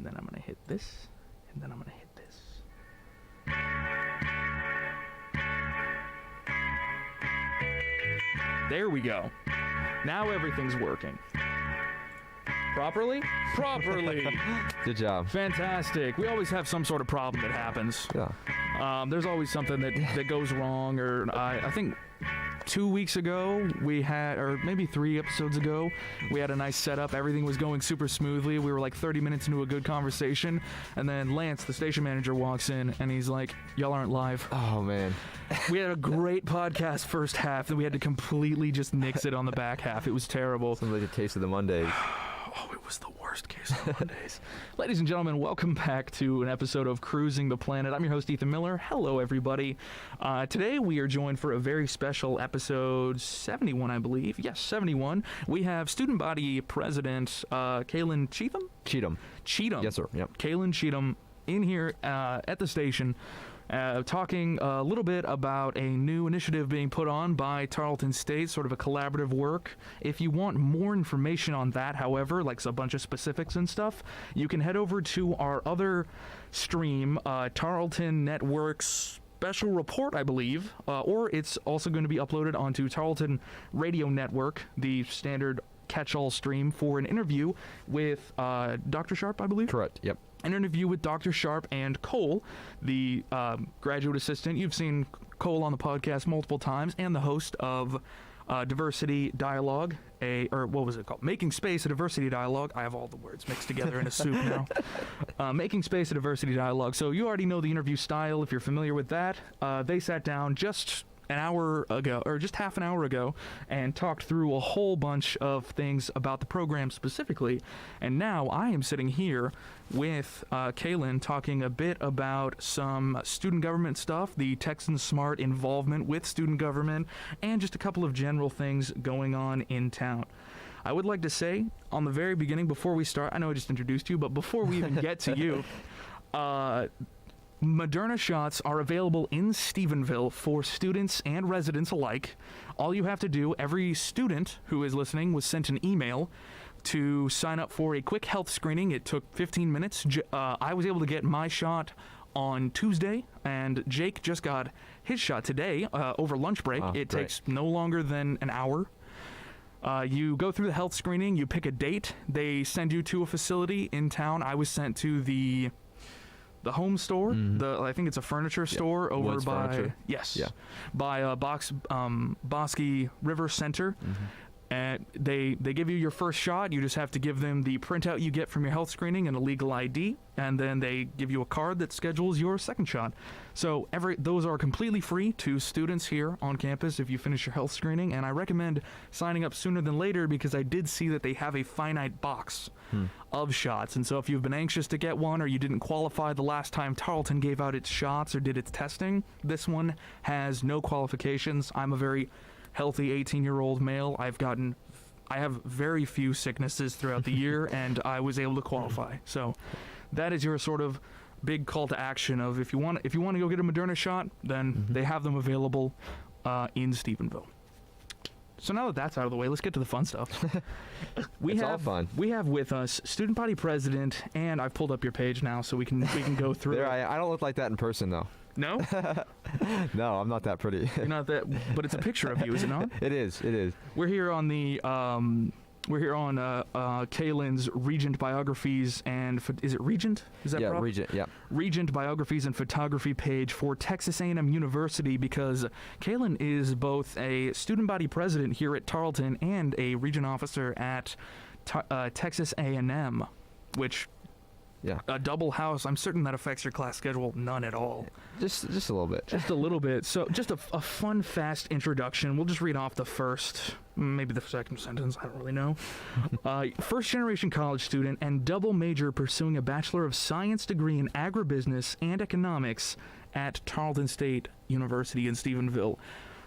and then I'm going to hit this, and then I'm going to hit this. There we go. Now everything's working. Properly? Properly. Good job. Fantastic. We always have some sort of problem that happens. Yeah. There's always something that goes wrong, or I think 2 weeks ago we had, or maybe 3 episodes ago, we had a nice setup. Everything was going super smoothly. We were like 30 minutes into a good conversation, and then Lance, the station manager, walks in and he's like, "Y'all aren't live." Oh man. We had a great podcast first half, and we had to completely just nix it on the back half. It was terrible. Sounds like a case of the Mondays. Oh, it was the worst case of Mondays. Ladies and gentlemen, welcome back to an episode of Cruising the Planet. I'm your host, Ethan Miller. Hello, everybody. Today, we are joined for a very special episode 71, I believe. Yes, 71. We have student body president Cahlen Cheatham? Cheatham. Yes, sir. Yep. Cahlen Cheatham in here at the station. Talking a little bit about a new initiative being put on by Tarleton State, sort of a collaborative work. If you want more information on that, however, like a bunch of specifics and stuff, you can head over to our other stream, Tarleton Network's special report, I believe, or it's also going to be uploaded onto Tarleton Radio Network, the standard catch-all stream, for an interview with Dr. Sharp, I believe? Correct. Yep. An interview with Dr. Sharp and Cole, the graduate assistant. You've seen Cole on the podcast multiple times, and the host of Diversity Dialogue, or what was it called? Making Space, a Diversity Dialogue. I have all the words mixed together in a soup now. Making Space, a Diversity Dialogue. So you already know the interview style if you're familiar with that. They sat down just an hour ago, or just half an hour ago, and talked through a whole bunch of things about the program specifically. And now I am sitting here with Cahlen talking a bit about some student government stuff, the Texan Smart involvement with student government, and just a couple of general things going on in town. I would like to say, on the very beginning, before we start, I know I just introduced you, but before we even get to you, Moderna shots are available in Stephenville for students and residents alike. All you have to do, every student who is listening was sent an email to sign up for a quick health screening. It took 15 minutes. I was able to get my shot on Tuesday, and Jake just got his shot today over lunch break. It takes no longer than an hour. You go through the health screening, you pick a date, they send you to a facility in town. I was sent to the home store. I think it's a furniture store over Woods by Furniture. Yes, yeah, by Bosque River Center. And they give you your first shot. You just have to give them the printout you get from your health screening and a legal ID, and then they give you a card that schedules your second shot. So those are completely free to students here on campus if you finish your health screening, and I recommend signing up sooner than later because I did see that they have a finite box of shots, and so if you've been anxious to get one or you didn't qualify the last time Tarleton gave out its shots or did its testing, this one has no qualifications. I'm a very healthy 18-year-old male. I have very few sicknesses throughout the year, and I was able to qualify. So that is your sort of big call to action of if you want to go get a Moderna shot, then they have them available in Stephenville. So now that that's out of the way, let's get to the fun stuff. All fun. We have with us student body president, and I've pulled up your page now so we can go through. I don't look like that in person though. No? No, I'm not that pretty. You're not that, but it's a picture of you, is it not? It is. We're here on Cahlen's Regent Biographies and is it Regent? Is that proper? Regent. Yeah. Regent Biographies and Photography page for Texas A&M University, because Cahlen is both a student body president here at Tarleton and a regent officer at Texas A&M, which. Yeah. A double house. I'm certain that affects your class schedule none at all. Just a little bit. Just a little bit. So just a fun, fast introduction. We'll just read off the first, maybe the second sentence. I don't really know. First generation college student and double major pursuing a Bachelor of Science degree in agribusiness and economics at Tarleton State University in Stephenville.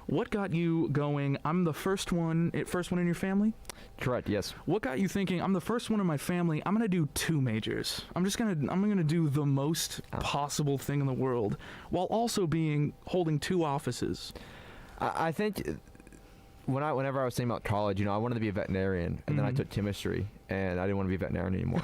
What got you going? I'm the first one in your family? Correct, yes. What got you thinking, I'm the first one in my family, I'm going to do 2 majors. I'm going to do the most possible thing in the world, while also holding 2 offices. I think whenever I was thinking about college, I wanted to be a veterinarian, and then I took chemistry. and I didn't want to be a veterinarian anymore.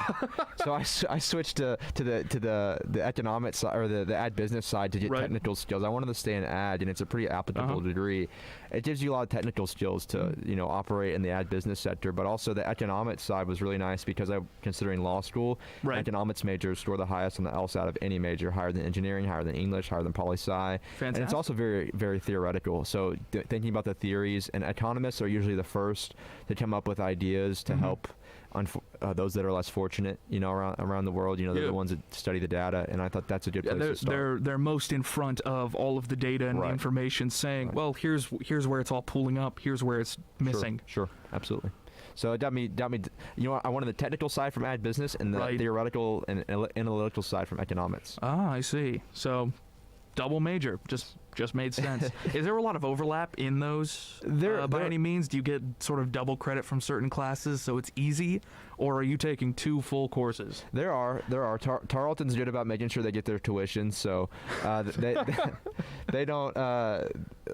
So I switched to the economics side, or the ad business side, to get technical skills. I wanted to stay in ad, and it's a pretty applicable degree. It gives you a lot of technical skills to operate in the ad business sector, but also the economics side was really nice because I'm considering law school. Economics majors score the highest on the LSAT of any major, higher than engineering, higher than English, higher than poli-sci. Fantastic. And it's also very, very theoretical. So thinking about the theories, and economists are usually the first to come up with ideas to help those that are less fortunate, around the world. They're the ones that study the data, and I thought that's a good place to start. They're most in front of all of the data and the information, saying, well, here's where it's all pooling up, here's where it's missing. Sure, absolutely. So it got me. I wanted the technical side from ad business and the theoretical and analytical side from economics. Ah, I see. So double major just made sense. Is there a lot of overlap in those by any means? Do you get sort of double credit from certain classes so it's easy, or are you taking 2 full courses? There are. Tarleton's good about making sure they get their tuition, so they don't.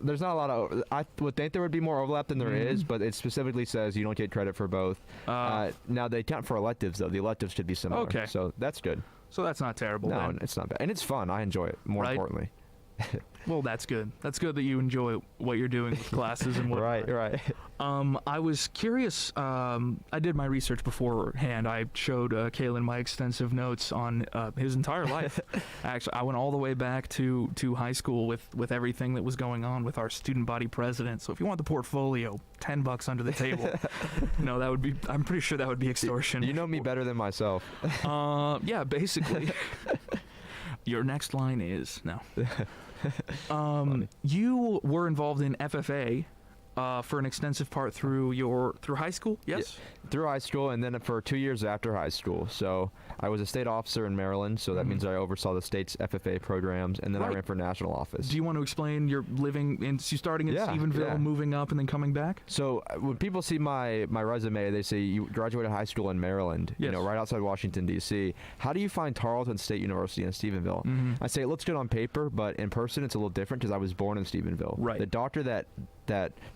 There's not a lot of. I would think there would be more overlap than there is, but it specifically says you don't get credit for both. Now they count for electives though. The electives should be similar. Okay. So that's good. So that's not terrible. No, it's not bad, and it's fun. I enjoy it. More importantly. Well, that's good. That's good that you enjoy what you're doing with classes and whatnot. Right. I was curious. I did my research beforehand. I showed Cahlen my extensive notes on his entire life. Actually, I went all the way back to high school with everything that was going on with our student body president. So if you want the portfolio, $10 under the table. No, that would be. I'm pretty sure that would be extortion. You know me better than myself. Yeah, basically. Your next line is no. You were involved in FFA for an extensive part through high school, yes? Yeah, through high school, and then for 2 years after high school. So I was a state officer in Maryland, so that means I oversaw the state's FFA programs, and then I ran for national office. Do you want to explain your living in, so starting in Stephenville, moving up, and then coming back? So when people see my resume, they say you graduated high school in Maryland, right outside Washington, D.C. How do you find Tarleton State University in Stephenville? I say it looks good on paper, but in person it's a little different because I was born in Stephenville. Right. The doctor that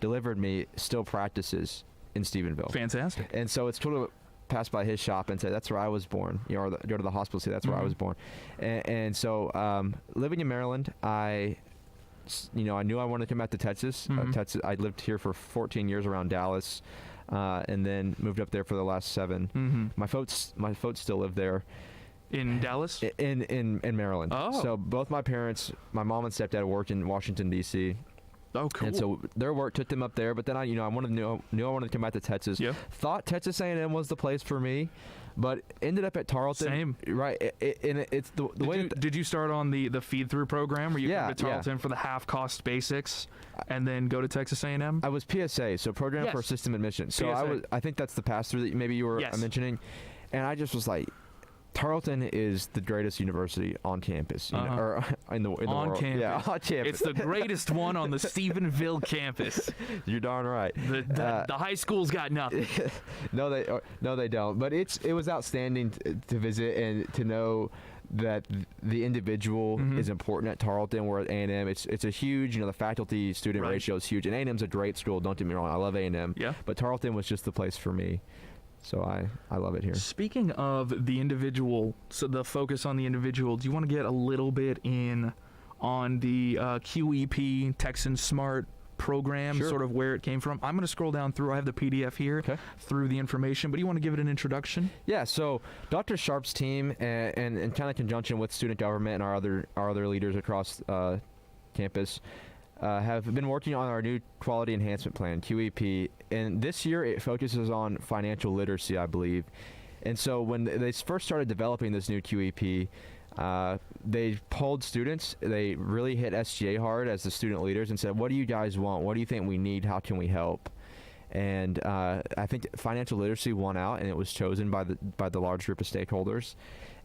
delivered me still practices in Stephenville. Fantastic. And so it's sort of pass by his shop and say that's where I was born, or go to the hospital and say that's where I was born. And so living in Maryland, I knew I wanted to come back to Texas. Texas. I lived here for 14 years around Dallas, and then moved up there for the last 7. My folks still live there. In Dallas? In Maryland. Oh. So both my parents, my mom and stepdad, worked in Washington, D.C. Oh, cool. And so their work took them up there, but then I knew I wanted to come back to Texas. Yeah. Thought Texas A&M was the place for me, but ended up at Tarleton. Same. Right. It's the way. Did you start on the feed-through program where you come to Tarleton for the half-cost basics and then go to Texas A&M? I was PSA, so Program for System Admission. So PSA. I think that's the pass-through that maybe you were mentioning, and I just was like, Tarleton is the greatest university on campus, or in the world. Campus. Yeah, on campus. It's the greatest one on the Stephenville campus. You're darn right. The high school's got nothing. No, they don't. But it was outstanding to visit and to know that the individual is important at Tarleton. Where at A&M, it's a huge, the faculty-student ratio is huge. And A&M's a great school. Don't get me wrong. I love A&M. Yeah. But Tarleton was just the place for me. So I love it here. Speaking of the individual, so the focus on the individual, do you want to get a little bit in on the QEP Texan Smart program, sort of where it came from? I'm going to scroll down through. I have the PDF here through the information, but do you want to give it an introduction? Yeah, so Dr. Sharp's team and in kind of conjunction with student government and our other leaders across campus have been working on our new quality enhancement plan, QEP, and this year it focuses on financial literacy, I believe. And so when they first started developing this new QEP, they polled students. They really hit SGA hard as the student leaders and said, what do you guys want? What do you think we need? How can we help? And I think financial literacy won out, and it was chosen by the large group of stakeholders.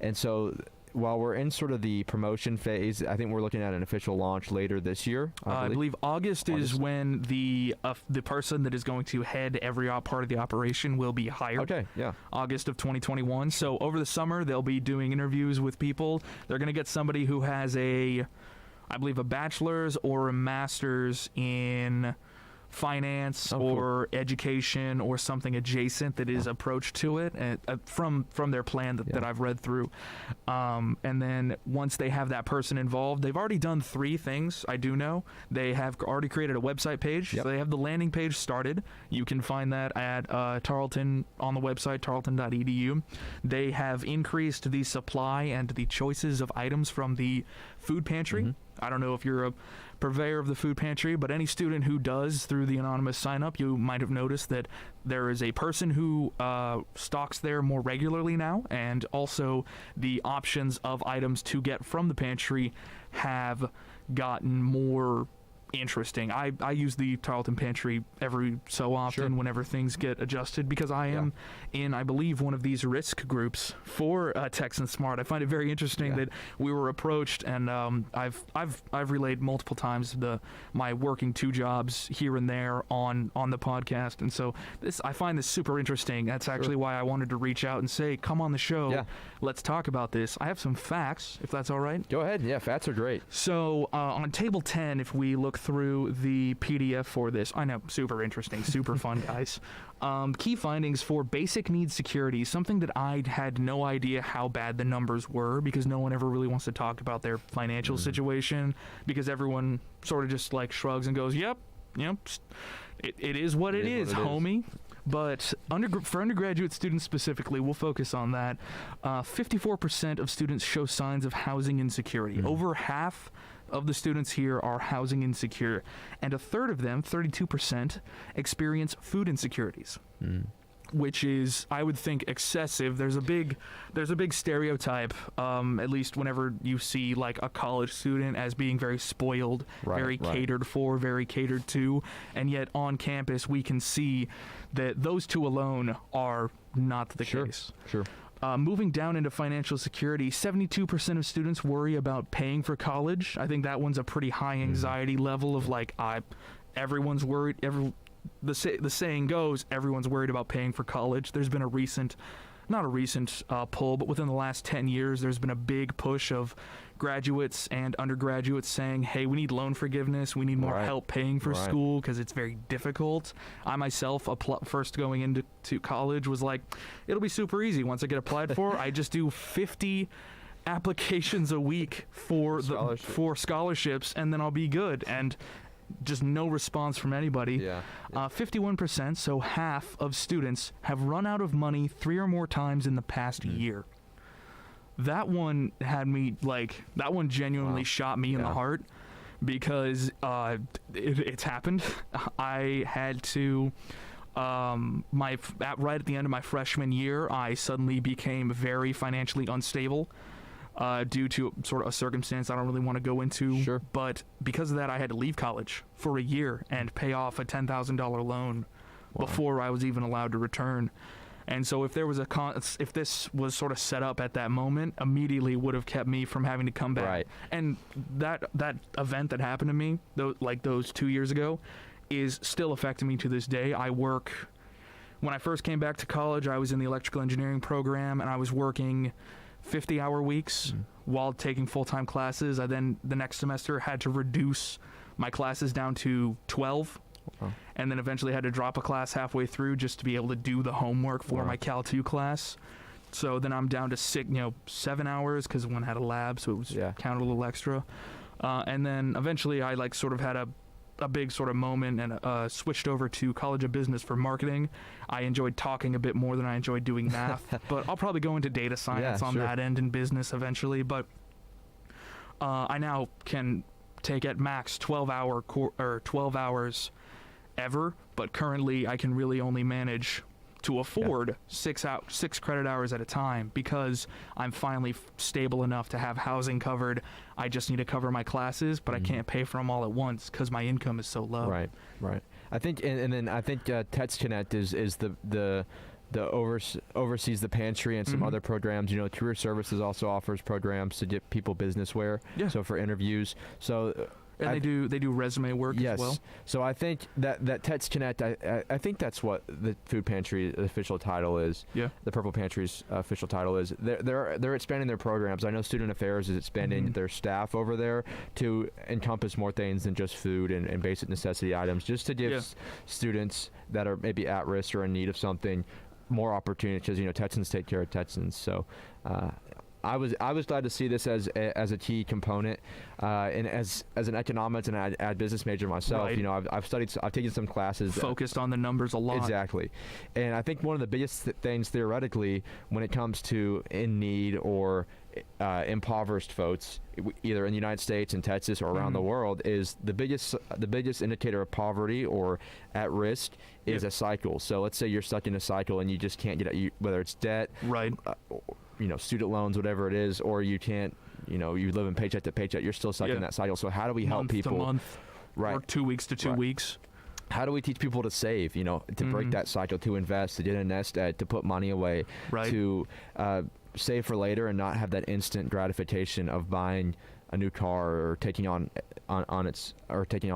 And so while we're in sort of the promotion phase, I think we're looking at an official launch later this year. I believe August is when the person that is going to head every part of the operation will be hired. Okay, yeah. August of 2021. So over the summer, they'll be doing interviews with people. They're going to get somebody who has I believe a bachelor's or a master's in finance Oh, cool. or education or something adjacent that is approached to it, and from their plan that I've read through. And then once they have that person involved, they've already done 3 things. I do know they have already created a website page. Yep. So they have the landing page started. You can find that at Tarleton on the website, tarleton.edu. They have increased the supply and the choices of items from the food pantry. Mm-hmm. I don't know if you're a purveyor of the food pantry, but any student who does through the anonymous sign up, you might have noticed that there is a person who stocks there more regularly now, and also the options of items to get from the pantry have gotten more interesting. I use the Tarleton pantry every so often whenever things get adjusted, because I am in, I believe, one of these risk groups for Texan Smart. I find it very interesting that we were approached, and I've relayed multiple times my working 2 jobs here and there on the podcast, and so I find this super interesting. That's actually why I wanted to reach out and say, come on the show. Yeah. Let's talk about this. I have some facts, if that's all right. Go ahead. Yeah, facts are great. So on table 10, if we look through the PDF for this, I know, super interesting, super fun, guys. Key findings for basic needs security, something that I had no idea how bad the numbers were, because no one ever really wants to talk about their financial situation, because everyone sort of just like shrugs and goes, yep, it is what it is, homie. But for undergraduate students specifically, we'll focus on that. 54% of students show signs of housing insecurity. Over half of the students here are housing insecure, and a third of them, 32%, experience food insecurities, which is, I would think, excessive. There's a big stereotype, at least whenever you see like a college student, as being very spoiled, very catered for, very catered to, and yet on campus we can see that those 2 alone are not the case. Sure. Moving down into financial security, 72% of students worry about paying for college. I think that one's a pretty high anxiety level of like, everyone's worried. The saying goes, everyone's worried about paying for college. There's been not a recent poll, but within the last 10 years, there's been a big push of graduates and undergraduates saying, hey, we need loan forgiveness. We need more help paying for school because it's very difficult. I myself, first going into college, was like, it'll be super easy. Once I get applied for, I just do 50 applications a week for scholarships, and then I'll be good. And just no response from anybody. 51%, so half of students, have run out of money 3 or more times in the past year. That one had me that one genuinely shot me in the heart, because it's happened. I had to right at the end of my freshman year, I suddenly became very financially unstable. Due to sort of a circumstance I don't really want to go into. But because of that, I had to leave college for a year and pay off a $10,000 loan before I was even allowed to return. And so if there was if this was sort of set up at that moment, immediately would have kept me from having to come back. And that event that happened to me, those 2 years ago, is still affecting me to this day. When I first came back to college, I was in the electrical engineering program, and I was working 50-hour weeks while taking full-time classes. I then, the next semester, had to reduce my classes down to 12, and then eventually had to drop a class halfway through just to be able to do the homework for my Cal 2 class. So then I'm down to 7 hours, because one had a lab, so it was counted a little extra. And then eventually I sort of had a big sort of moment and switched over to College of Business for marketing. I enjoyed talking a bit more than I enjoyed doing math, but I'll probably go into data science on that end in business eventually. But I now can take at max 12 hours ever, but currently I can really only manage to afford 6 credit hours at a time, because I'm finally stable enough to have housing covered. I just need to cover my classes, but I can't pay for them all at once because my income is so low. Right. I think, and then I think TexConnect is the oversees the pantry and some other programs. Career Services also offers programs to get people business wear. So for interviews. So And they do resume work yes. as well. So I think that Tets Connect, I think that's what the food pantry official title is. Yeah. The Purple Pantry's official title is. They're expanding their programs. I know Student Affairs is expanding their staff over there to encompass more things than just food and basic necessity items, just to give students that are maybe at risk or in need of something more opportunity, because Texans take care of Texans. So I was glad to see this as a key component, and as an economics and ad business major myself, Right. I've taken some classes Focused on the numbers a lot. Exactly, and I think one of the biggest things theoretically when it comes to in need or impoverished folks, either in the United States and Texas or around the world, is the biggest indicator of poverty or at risk is a cycle. So let's say you're stuck in a cycle and you just can't get out, whether it's debt, right, student loans, whatever it is, or you can't, you live in paycheck to paycheck, you're still stuck in that cycle. So how do we help people? Month to month, right, or 2 weeks to 2 weeks. How do we teach people to save, to break that cycle, to invest, to get a nest egg, to put money away, right, to save for later and not have that instant gratification of buying a new car or taking on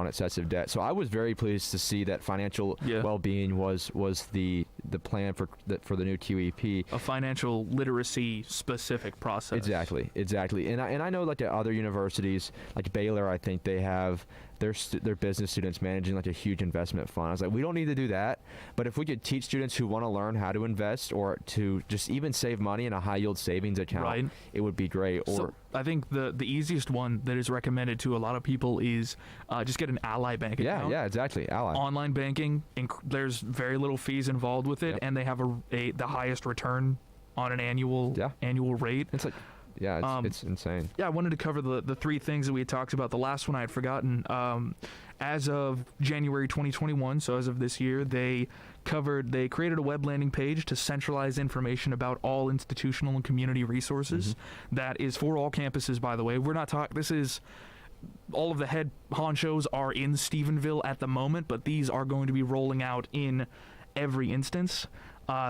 excessive debt. So I was very pleased to see that financial well-being was the plan for the new QEP. A financial literacy specific process. Exactly. And I know like at other universities like Baylor, I think they have their business students managing like a huge investment fund. I was like, we don't need to do that, but if we could teach students who want to learn how to invest or to just even save money in a high yield savings account, right, it would be great. Or so I think the easiest one that is recommended to a lot of people is just get an Ally Bank account. Yeah, exactly. Ally. Online banking, there's very little fees involved with it, and they have the highest return on an annual rate. It's like, it's insane. Yeah, I wanted to cover the three things that we had talked about. The last one I had forgotten. As of January 2021, so as of this year, they created a web landing page to centralize information about all institutional and community resources. That is for all campuses, by the way. We're not talking, this is, all of the head honchos are in Stephenville at the moment, but these are going to be rolling out in every instance.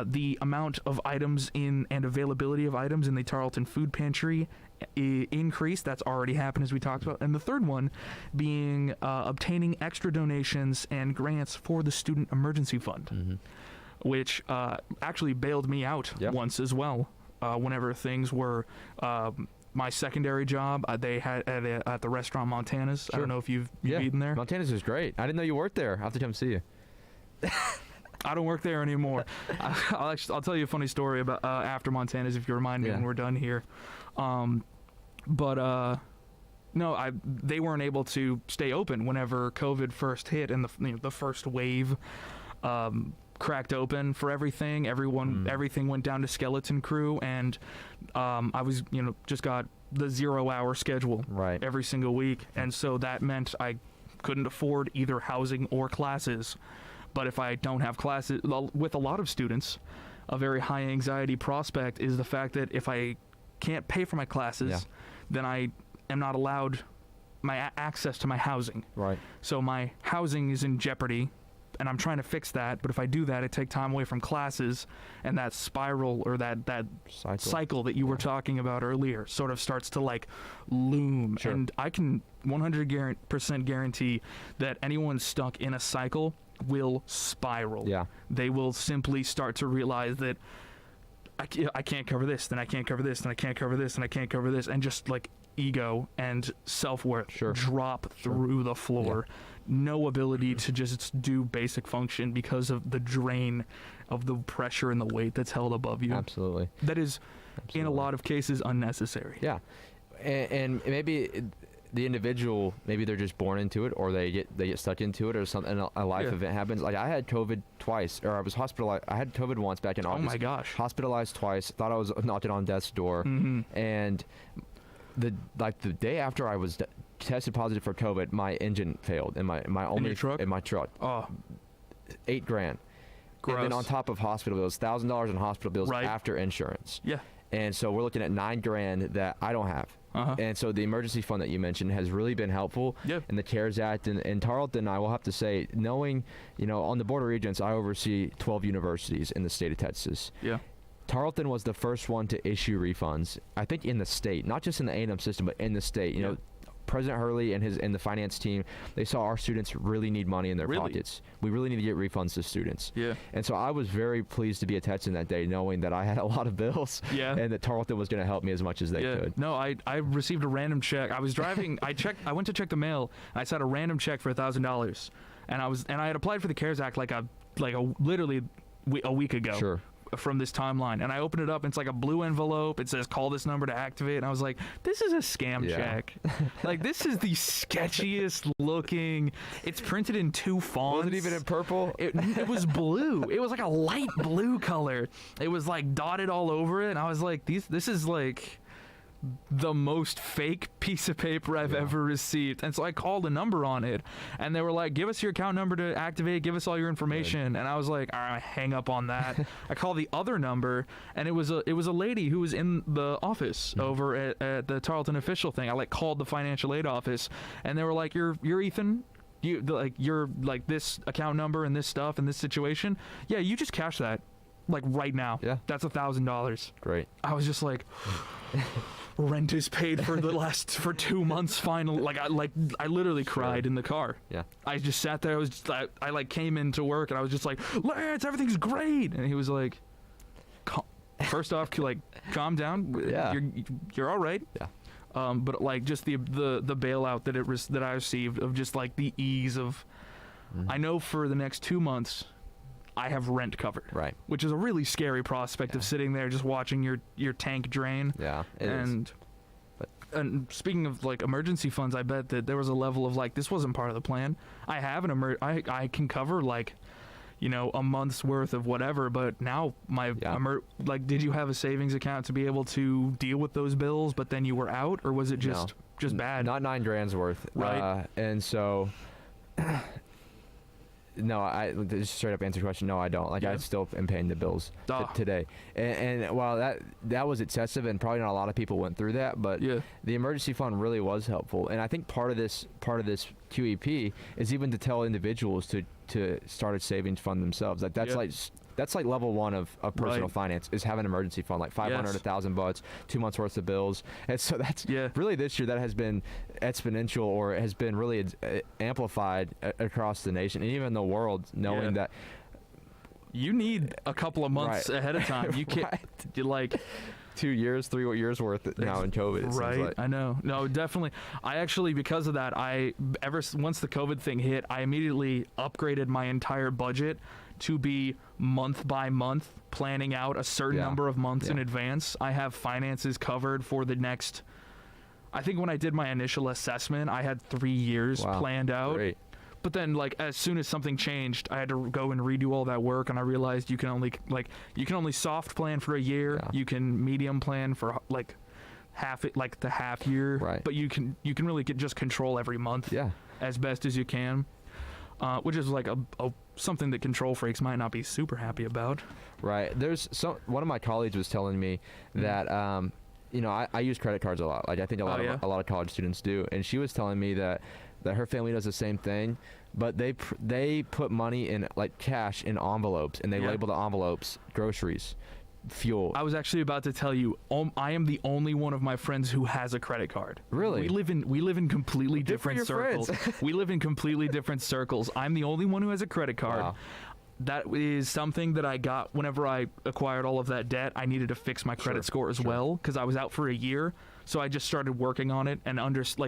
The amount of items and availability of items in the Tarleton Food Pantry increased. That's already happened, as we talked about. And the third one being obtaining extra donations and grants for the Student Emergency Fund, which actually bailed me out once as well. Whenever things were my secondary job, they had at the restaurant Montana's. Sure. I don't know if you've eaten there. Montana's is great. I didn't know you worked there. I'll have to come see you. I don't work there anymore. I'll tell you a funny story about after Montana's if you remind me when we're done here. No, they weren't able to stay open whenever COVID first hit and the first wave cracked open for everything. Everything went down to skeleton crew, and I was just got the 0-hour schedule every single week, and so that meant I couldn't afford either housing or classes. But if I don't have classes, with a lot of students, a very high anxiety prospect is the fact that if I can't pay for my classes, then I am not allowed my access to my housing. Right. So my housing is in jeopardy, and I'm trying to fix that. But if I do that, I take time away from classes, and that spiral or that cycle that you were talking about earlier sort of starts to loom. Sure. And I can 100% guarantee that anyone stuck in a cycle will spiral. Yeah. They will simply start to realize that I can't cover this, then I can't cover this, then I can't cover this, and I can't cover this, and just ego and self-worth drop through the floor. Yeah. No ability to just do basic function because of the drain of the pressure and the weight that's held above you. Absolutely. That is, in a lot of cases, unnecessary. Yeah. And maybe the individual, maybe they're just born into it, or they get stuck into it, or something. A life event happens. Like I had COVID twice, or I was hospitalized. I had COVID once back in August. Oh my gosh! Hospitalized twice. Thought I was knocking on death's door, and the day after I was tested positive for COVID, my engine failed, and my only truck. In my truck. Oh, $8,000. Gross. And then on top of hospital bills, $1,000 in hospital bills after insurance. Yeah. And so we're looking at $9,000 that I don't have. And so the emergency fund that you mentioned has really been helpful. Yep. And the CARES Act and Tarleton, I will have to say, knowing, on the Board of Regents, I oversee 12 universities in the state of Texas. Yeah. Tarleton was the first one to issue refunds, I think, in the state, not just in the A&M system, but in the state. President Hurley and the finance team, they saw our students really need money in their pockets. We really need to get refunds to students. Yeah. And so I was very pleased to be a Texan that day, knowing that I had a lot of bills. Yeah. And that Tarleton was going to help me as much as they could. No, I received a random check. I was driving. I went to check the mail. And I saw a random check for $1,000, and I had applied for the CARES Act literally a week ago. Sure. From this timeline, and I open it up and it's like a blue envelope. It says call this number to activate, and I was like, this is a scam check. Like, this is the sketchiest looking. It's printed in 2 fonts. Was it even in purple? It was blue. It was like a light blue color. It was like dotted all over it, and I was like, this is like the most fake piece of paper I've ever received. And so I called a number on it, and they were like, give us your account number to activate, give us all your information. And I was like, all right, hang up on that. I called the other number, and it was a lady who was in the office over at the Tarleton official thing. I like called the financial aid office, and they were like, you're Ethan, you're like this account number and this stuff and this situation. Yeah, you just cash that like right now. Yeah, that's $1,000. Great. I was just like, rent is paid for for 2 months finally. I literally cried in the car. Yeah. I just sat there. I like came into work, and I was just like, Lance, everything great. And he was like, first off, like, calm down. Yeah. You're all right. Yeah. But like just the bailout that I received of just like the ease of, I know for the next 2 months I have rent covered. Right. Which is a really scary prospect of sitting there just watching your tank drain. Yeah. And speaking of like emergency funds, I bet that there was a level of like, this wasn't part of the plan. I have I can cover like, a month's worth of whatever, but now did you have a savings account to be able to deal with those bills, but then you were out, or was it just bad? Not $9,000 worth. Right. And so no, I just straight up answer your question. No, I don't. I still am paying the bills today. And while that was excessive, and probably not a lot of people went through that, but the emergency fund really was helpful. And I think part of this QEP is even to tell individuals to start a savings fund themselves. That's like level 1 of personal finance, is have an emergency fund, like 500 to $1,000, 2 months worth of bills. And so that's really this year that has been exponential, or has been really amplified across the nation and even the world, knowing that you need a couple of months ahead of time. You can't like 2 years, 3 years worth now in COVID. Right. I know. No, definitely. I actually, because of that, once the COVID thing hit, I immediately upgraded my entire budget to be month by month, planning out a certain number of months in advance. I have finances covered for the next, I think when I did my initial assessment, I had 3 years planned out. Great. But then, like, as soon as something changed, I had to go and redo all that work, and I realized you can only soft plan for a year. Yeah. You can medium plan for like the half year. Right. But you can really just control every month. Yeah. As best as you can, which is like something that control freaks might not be super happy about. Right. One of my colleagues was telling me that I use credit cards a lot. Like, I think a lot of college students do, and she was telling me that her family does the same thing, but they put money in, like, cash in envelopes, and they label the envelopes groceries, fuel. I was actually about to tell you, I am the only one of my friends who has a credit card. Really? We live in completely different circles. We live in completely different circles. I'm the only one who has a credit card. Wow. That is something that I got whenever I acquired all of that debt. I needed to fix my credit score as well, because I was out for a year. So I just started working on it and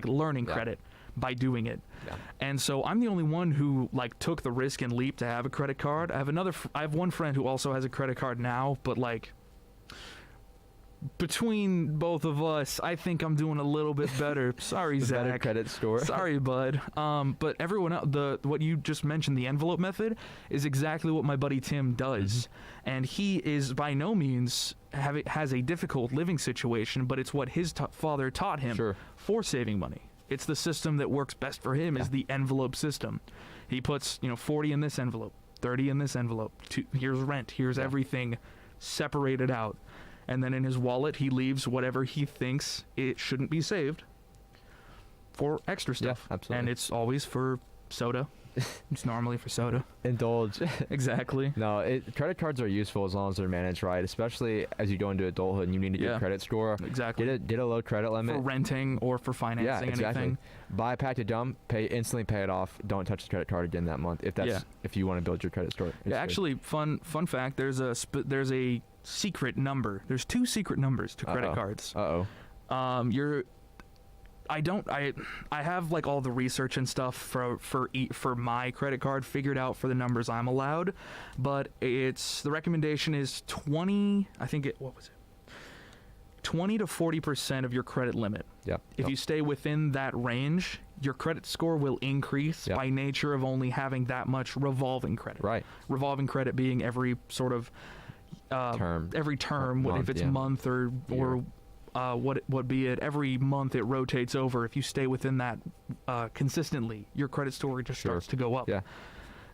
learning credit by doing it. Yeah. And so I'm the only one who took the risk and leap to have a credit card. I have one friend who also has a credit card now, but between both of us, I think I'm doing a little bit better. Sorry, Zach. Better credit score. Sorry, bud. But everyone else, what you just mentioned, the envelope method, is exactly what my buddy Tim does. Mm-hmm. And he is by no means has a difficult living situation, but it's what his father taught him for saving money. It's the system that works best for him is the envelope system. He puts 40 in this envelope, 30 in this envelope. Here's rent. Here's everything separated out. And then in his wallet, he leaves whatever he thinks it shouldn't be saved for extra stuff. Yeah, absolutely. And it's always for soda, It's normally for soda. Indulge. Exactly. No, credit cards are useful as long as they're managed right, especially as you go into adulthood and you need to get a credit score. Exactly. Get a low credit limit. For renting or for financing anything. Buy a pack of gum, instantly pay it off. Don't touch the credit card again that month if you want to build your credit score. Yeah, actually, fun fact, there's a secret number. There's 2 secret numbers to credit cards. I have like all the research and stuff for my credit card figured out for the numbers I'm allowed, but the recommendation is 20 to 40% of your credit limit. Yeah. If you stay within that range, your credit score will increase by nature of only having that much revolving credit. Right. Revolving credit being every sort of term. Every term, if it's month or what be it, every month it rotates over. If you stay within that consistently, your credit score just starts to go up. Yeah.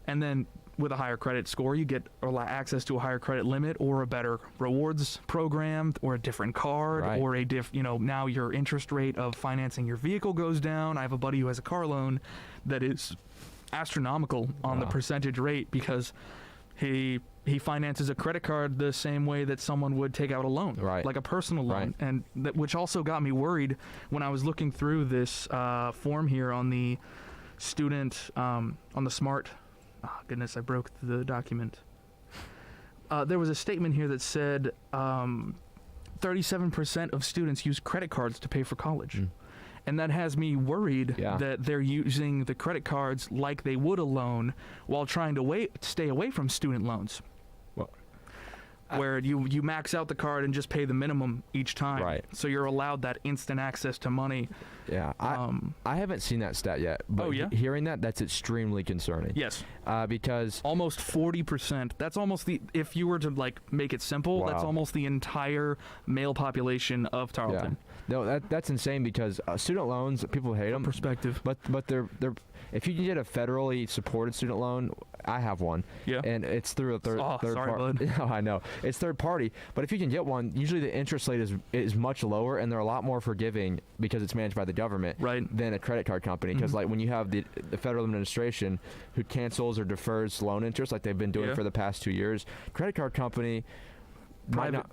And then with a higher credit score, you get access to a higher credit limit or a better rewards program or a different card or now your interest rate of financing your vehicle goes down. I have a buddy who has a car loan that is astronomical on the percentage rate because he finances a credit card the same way that someone would take out a loan, like a personal loan, and which also got me worried when I was looking through this form here on the student on the smart. Oh, goodness, I broke the document. There was a statement here that said 37% of students use credit cards to pay for college. And that has me worried that they're using the credit cards like they would a loan while trying to stay away from student loans. Where you max out the card and just pay the minimum each time. Right. So you're allowed that instant access to money. Yeah. I haven't seen that stat yet. But hearing that's extremely concerning. Yes. Because almost 40%. That's almost if you were to make it simple, that's almost the entire male population of Tarleton. Yeah. No, that's insane because student loans, people hate them. Perspective. But they're if you can get a federally supported student loan, I have one. Yeah. And it's through a third party. Bud. No, I know. It's third party. But if you can get one, usually the interest rate is much lower and they're a lot more forgiving because it's managed by the government than a credit card company. Because like when you have the federal administration who cancels or defers loan interest like they've been doing for the past 2 years, credit card company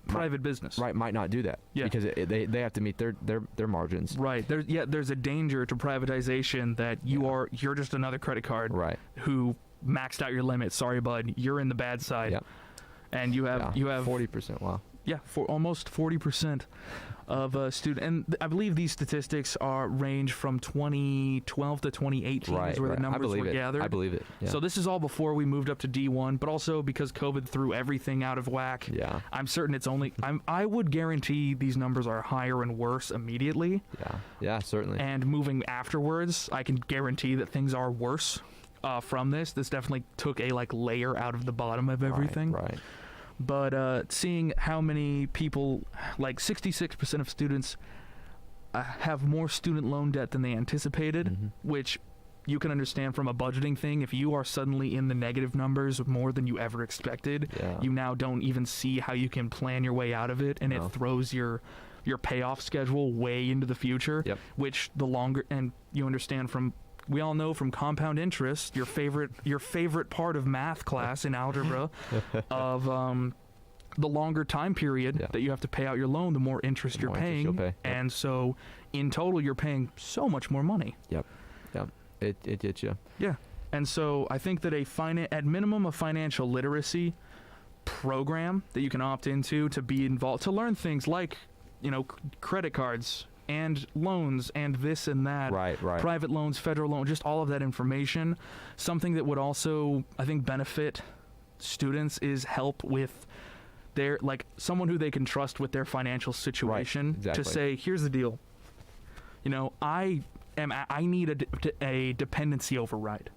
private business might not do that because they have to meet their margins. There's a danger to privatization that you're just another credit card who maxed out your limit. Sorry, bud, you're in the bad side. And you have 40%. Wow. Yeah, for almost 40% of student, and I believe these statistics range from 2012 to 2018 is where the numbers were gathered. I believe it. Yeah. So this is all before we moved up to D1, but also because COVID threw everything out of whack. Yeah, I'm certain it's only. I would guarantee these numbers are higher and worse immediately. Yeah, certainly. And moving afterwards, I can guarantee that things are worse from this. This definitely took a layer out of the bottom of everything. Right. But seeing how many people, 66% of students have more student loan debt than they anticipated, which you can understand from a budgeting thing. If you are suddenly in the negative numbers more than you ever expected, you now don't even see how you can plan your way out of it, and it throws your payoff schedule way into the future, which the longer, and you understand from, we all know from compound interest, your favorite part of math class in algebra, of the longer time period that you have to pay out your loan, the more interest you're paying. And so in total, you're paying so much more money. Yep. It gets you. Yeah. And so I think that at minimum, a financial literacy program that you can opt into to be involved, to learn things like, credit cards, and loans and this and that, private loans, federal loans, just all of that information. Something that would also, I think, benefit students is help with their, someone who they can trust with their financial situation to say, here's the deal. I need a dependency override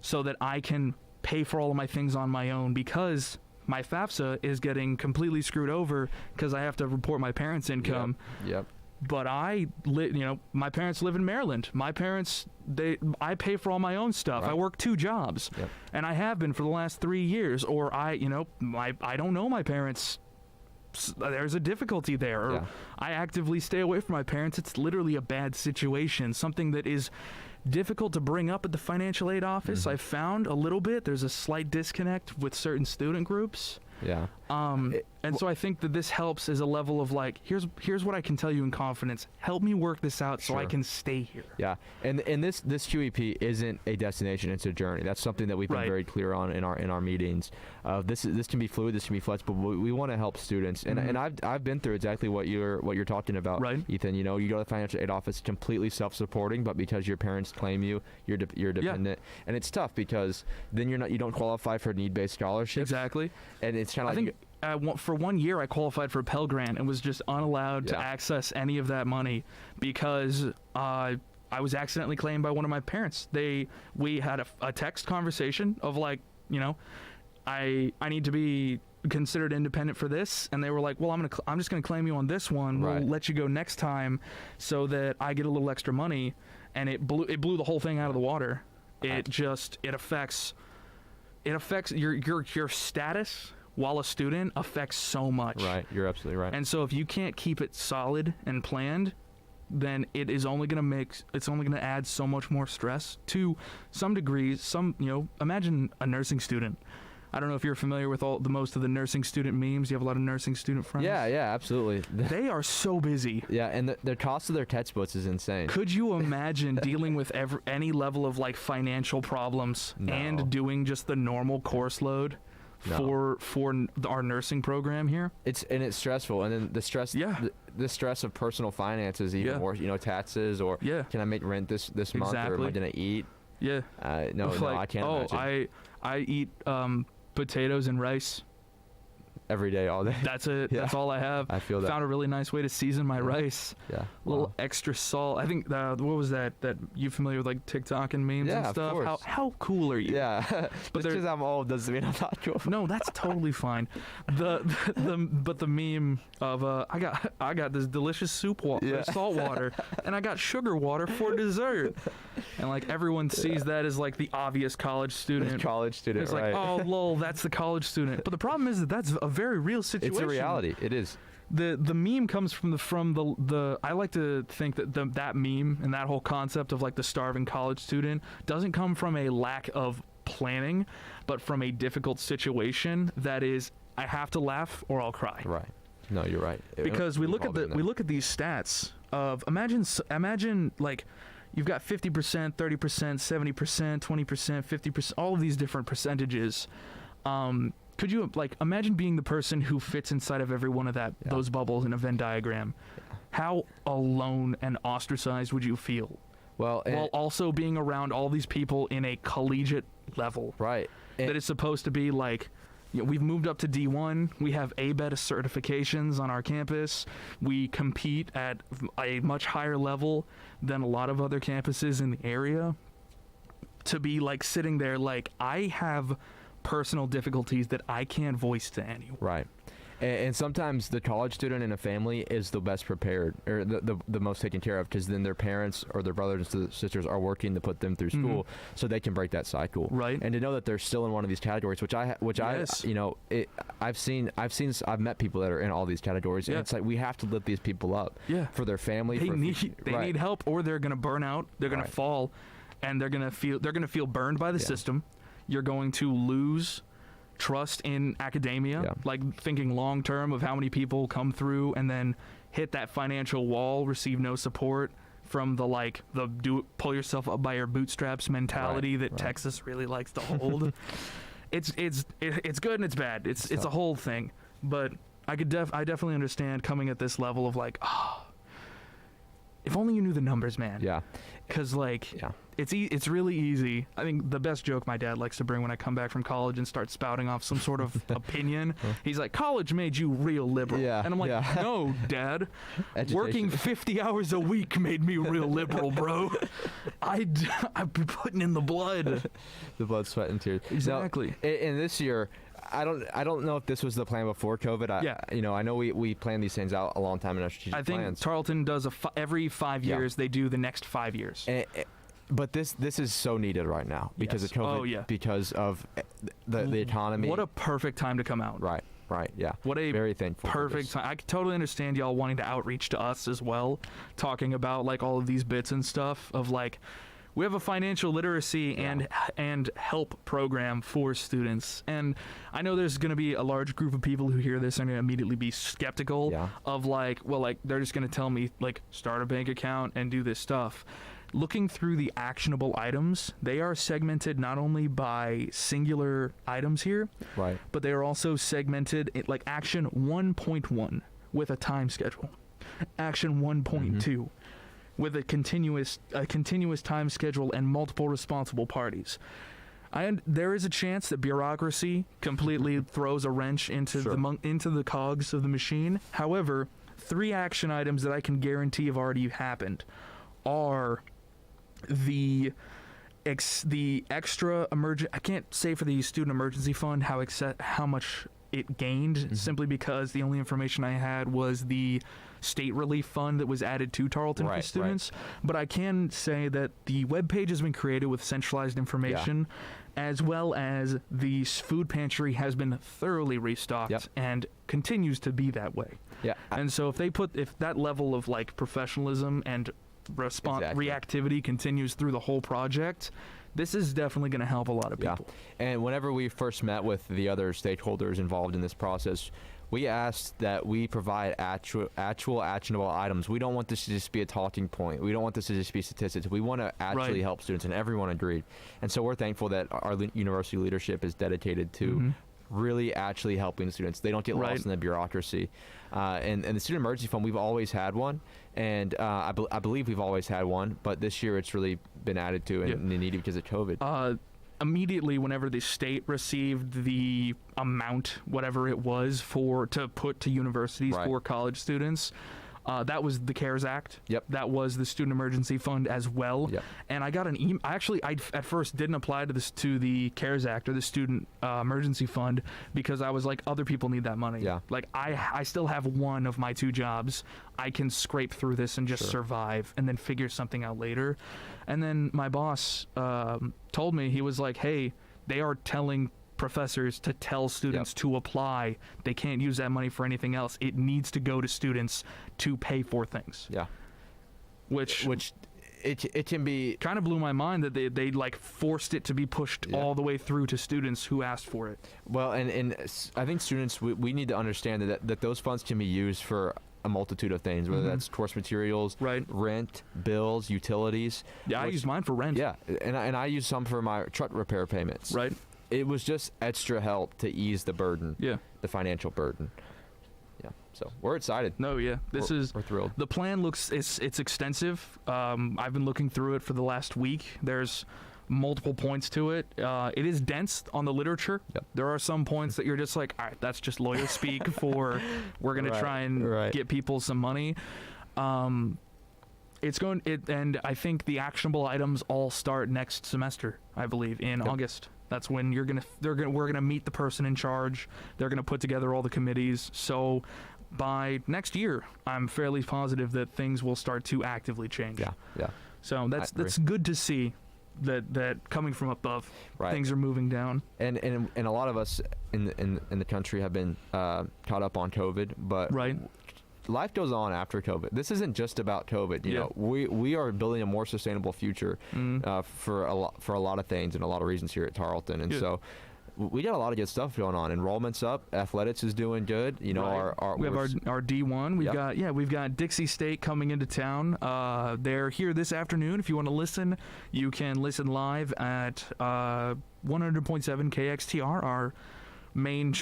so that I can pay for all of my things on my own because my FAFSA is getting completely screwed over because I have to report my parents' income. Yep. But my parents live in Maryland. My parents, I pay for all my own stuff. I work 2 jobs, and I have been for the last 3 years. Or I don't know my parents. There's a difficulty there. Or I actively stay away from my parents. It's literally a bad situation. Something that is difficult to bring up at the financial aid office. I found a little bit. There's a slight disconnect with certain student groups. Yeah. So I think that this helps as a level of like, here's what I can tell you in confidence. Help me work this out so I can stay here. Yeah. And this QEP isn't a destination, it's a journey. That's something that we've been very clear on in our meetings. This can be fluid, this can be flexible, but we want to help students. And I've been through exactly what you're talking about, Ethan. You know, you go to the financial aid office, completely self-supporting, but because your parents claim you're dependent, and it's tough because then you don't qualify for need-based scholarships. Exactly. And it's kind of like, I think for 1 year I qualified for a Pell Grant and was just unallowed to access any of that money because I was accidentally claimed by one of my parents. We had a text conversation of like, you know, I need to be considered independent for this, and they were like, well, I'm just gonna claim you on this one. We'll let you go next time so that I get a little extra money. And it blew the whole thing out of the water. It affects your status while a student affects so much. Right, you're absolutely right. And so if you can't keep it solid and planned, then it is only going to add so much more stress to some degrees. Imagine a nursing student. I don't know if you're familiar with most of the nursing student memes. You have a lot of nursing student friends. Yeah, absolutely. They are so busy. Yeah, and the cost of their textbooks is insane. Could you imagine dealing with any level of like financial problems and doing just the normal course load for our nursing program here? It's stressful, and then the stress. The stress of personal finances, even more. You know, taxes or can I make rent this month, or am I gonna eat? Yeah. No, I can't imagine. I eat potatoes and rice every day, all day. That's it. That's all I have. I feel that. Found a really nice way to season my rice. Yeah. A little extra salt. I think what was that you familiar with like TikTok and memes and stuff? Of course. How cool are you? Yeah. But just because I'm old doesn't mean I'm not cool. No, that's totally fine. But the meme of I got this delicious salt water and I got sugar water for dessert. And like everyone sees that as like the obvious college student. It's like, oh lol, that's the college student. But the problem is that's a very real situation. It's a reality. It is. The meme comes from the I like to think that that meme and that whole concept of like the starving college student doesn't come from a lack of planning, but from a difficult situation that is, I have to laugh or I'll cry. Right. No, you're right. Because we look at these stats of imagine like you've got 50%, 30%, 70%, 20%, 50%, all of these different percentages. Could you like imagine being the person who fits inside of every one of those bubbles in a Venn diagram? How alone and ostracized would you feel? Well, while also being around all these people in a collegiate level, right? That is supposed to be like, you know, we've moved up to D1. We have ABET certifications on our campus. We compete at a much higher level than a lot of other campuses in the area. To be like sitting there like, I have personal difficulties that I can't voice to anyone. Right. And sometimes the college student in a family is the best prepared, or the most taken care of, because then their parents or their brothers and sisters are working to put them through school, so they can break that cycle. Right. And to know that they're still in one of these categories, I've met people that are in all these categories, and it's like we have to lift these people up. Yeah. For their family. They need help, or they're gonna burn out. They're gonna fall, and they're gonna feel burned by the system. You're going to lose trust in academia, like thinking long term of how many people come through and then hit that financial wall, receive no support from the pull yourself up by your bootstraps mentality that Texas really likes to hold. It's good and it's bad. It's a whole thing. But I definitely understand coming at this level of like, if only you knew the numbers, man. Yeah. Because it's really easy. I think the best joke my dad likes to bring when I come back from college and start spouting off some sort of opinion, he's like, college made you real liberal. Yeah. And I'm like, no, Dad. Working 50 hours a week made me real liberal, bro. I've been putting in the blood. The blood, sweat, and tears. Exactly. Now, in this year, I don't know if this was the plan before COVID. I know we planned these things out a long time in our strategic plans. I think Tarleton does every 5 years. They do the next 5 years. But this is so needed right now because of COVID, because of the economy. What a perfect time to come out. Right, yeah. What a very thankful perfect time. I totally understand y'all wanting to outreach to us as well, talking about like all of these bits and stuff of like, We have a financial literacy and help program for students. And I know there's going to be a large group of people who hear this and are going to immediately be skeptical of like, well, like they're just going to tell me like start a bank account and do this stuff. Looking through the actionable items, they are segmented not only by singular items here, but they are also segmented like action 1.1 with a time schedule, action 1.2 with a continuous time schedule and multiple responsible parties. There is a chance that bureaucracy completely throws a wrench into the cogs of the machine. However, 3 action items that I can guarantee have already happened are the extra emergent. I can't say for the student emergency fund how much it gained, simply because the only information I had was the state relief fund that was added to Tarleton for students. But I can say that the webpage has been created with centralized information, as well as the food pantry has been thoroughly restocked and continues to be that way. And so if that level of like professionalism and reactivity continues through the whole project, this is definitely going to help a lot of people. And whenever we first met with the other stakeholders involved in this process, we asked that we provide actual actionable items. We don't want this to just be a talking point. We don't want this to just be statistics. We want to actually help students, and everyone agreed. And so we're thankful that our university leadership is dedicated to really actually helping students. They don't get lost in the bureaucracy. And the Student Emergency Fund, we've always had one, and I believe we've always had one, but this year it's really been added to and needed because of COVID. Immediately whenever the state received the amount, whatever it was, to put to universities for college students, that was the CARES Act. That was the Student Emergency Fund as well. And I got an email. Actually, I at first didn't apply to the CARES Act or the Student Emergency Fund because I was like, other people need that money. Like I still have one of my 2 jobs. I can scrape through this and just survive and then figure something out later. And then my boss told me, he was like, hey, they are telling professors to tell students to apply. They can't use that money for anything else. It needs to go to students to pay for things. Which it can be kind of blew my mind that they like forced it to be pushed all the way through to students who asked for it. Well, and I think students, we need to understand that those funds can be used for a multitude of things, whether that's course materials, rent, bills, utilities. I used mine for rent. And I used some for my truck repair payments. It was just extra help to ease the burden, the financial burden. So we're excited. We're thrilled. The plan it's extensive. I've been looking through it for the last week. There's multiple points to it. It is dense on the literature. There are some points that you're just like, all right, that's just lawyer speak for we're going to try and get people some money. And I think the actionable items all start next semester, I believe, in August. That's when we're gonna meet the person in charge. They're gonna put together all the committees. So by next year, I'm fairly positive that things will start to actively change. So that's good to see that coming from above, things are moving down. And a lot of us in the country have been caught up on COVID, but life goes on after COVID. This isn't just about COVID. You know, we are building a more sustainable future for a lot of things and a lot of reasons here at Tarleton. And so we got a lot of good stuff going on. Enrollment's up. Athletics is doing good. You know, we have our D1. We've got Dixie State coming into town. They're here this afternoon. If you want to listen, you can listen live at 100.7 KXTR, our main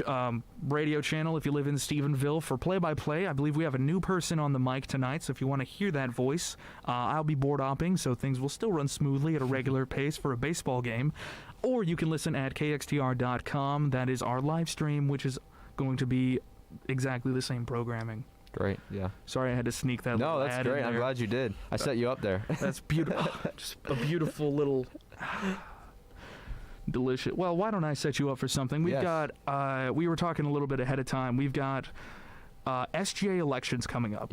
radio channel if you live in Stephenville for play-by-play. I believe we have a new person on the mic tonight, so if you want to hear that voice, I'll be board hopping, so things will still run smoothly at a regular pace for a baseball game. Or you can listen at kxtr.com. That is our live stream, which is going to be exactly the same programming. Great, Sorry I had to sneak that. No, that's great. I'm glad you did. I set you up there. That's beautiful. Just a beautiful little... delicious. Well, why don't I set you up for something? We've got, we were talking a little bit ahead of time. We've got SGA elections coming up.